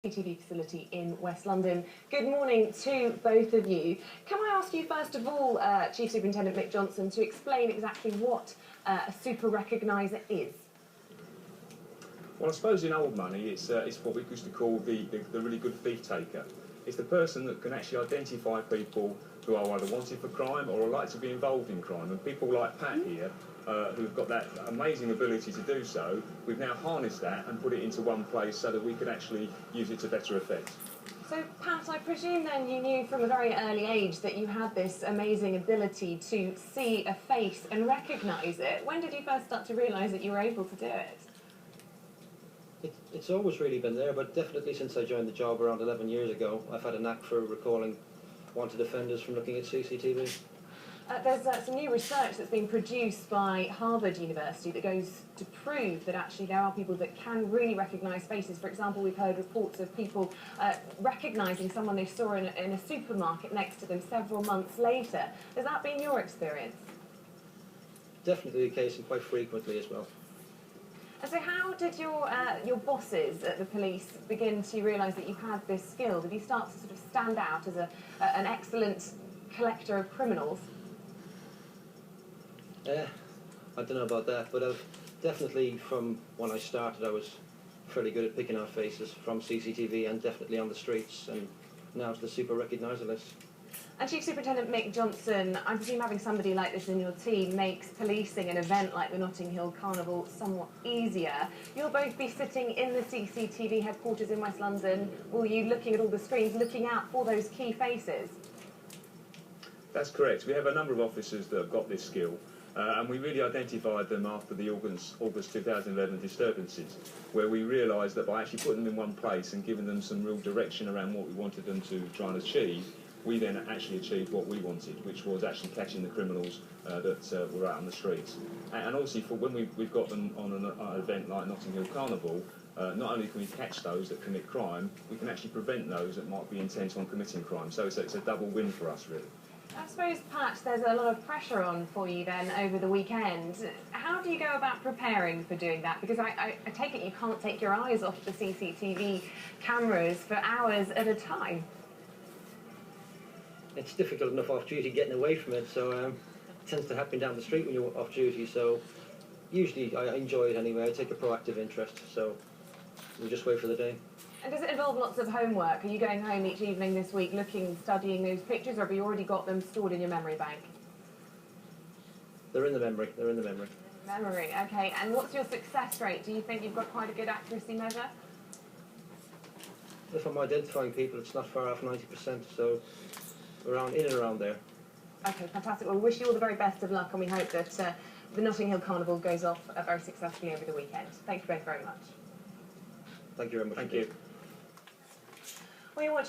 CCTV facility in West London. Good morning to both of you. Can I ask you first of all, Chief Superintendent Mick Johnson, to explain exactly what a super recogniser is? Well, I suppose in old money, it's what we used to call the really good thief taker. It's the person that can actually identify people who are either wanted for crime or are likely to be involved in crime. And people like Pat here, who've got that amazing ability to do so, we've now harnessed that and put it into one place so that we can actually use it to better effect. So, Pat, I presume then you knew from a very early age that you had this amazing ability to see a face and recognise it. When did you first start to realise that you were able to do it? It's always really been there, but definitely since I joined the job around 11 years ago, I've had a knack for recalling wanted offenders from looking at CCTV. There's some new research that's been produced by Harvard University that goes to prove that actually there are people that can really recognise faces. For example, we've heard reports of people recognising someone they saw in a supermarket next to them several months later. Has that been your experience? Definitely the case, and quite frequently as well. And so how did your bosses at the police begin to realise that you had this skill? Did you start to sort of stand out as an excellent collector of criminals? I don't know about that, but I've definitely, from when I started, I was fairly good at picking out faces from CCTV and definitely on the streets, and now to the super recogniser list. And Chief Superintendent Mick Johnson, I presume having somebody like this in your team makes policing an event like the Notting Hill Carnival somewhat easier. You'll both be sitting in the CCTV headquarters in West London. Will you looking at all the screens, looking out for those key faces? That's correct. We have a number of officers that have got this skill. And we really identified them after the August 2011 disturbances, where we realised that by actually putting them in one place and giving them some real direction around what we wanted them to try and achieve, we then actually achieved what we wanted, which was actually catching the criminals that were out on the streets. And obviously, for when we've got them on an event like Notting Hill Carnival, not only can we catch those that commit crime, we can actually prevent those that might be intent on committing crime. So it's a double win for us, really. I suppose, Pat, there's a lot of pressure on for you then over the weekend. How do you go about preparing for doing that? Because I take it you can't take your eyes off the CCTV cameras for hours at a time. It's difficult enough off duty getting away from it, so it tends to happen down the street when you're off duty, so usually I enjoy it anyway. I take a proactive interest, so we just wait for the day. And does it involve lots of homework? Are you going home each evening this week studying those pictures, or have you already got them stored in your memory bank? They're in the memory, they're in the memory. Memory, okay. And what's your success rate? Do you think you've got quite a good accuracy measure? If I'm identifying people, it's not far off 90%, so in and around there. Okay, fantastic. Well, we wish you all the very best of luck, and we hope that the Notting Hill Carnival goes off very successfully over the weekend. Thank you both very much. Thank you very much. Thank you. Well, you're watching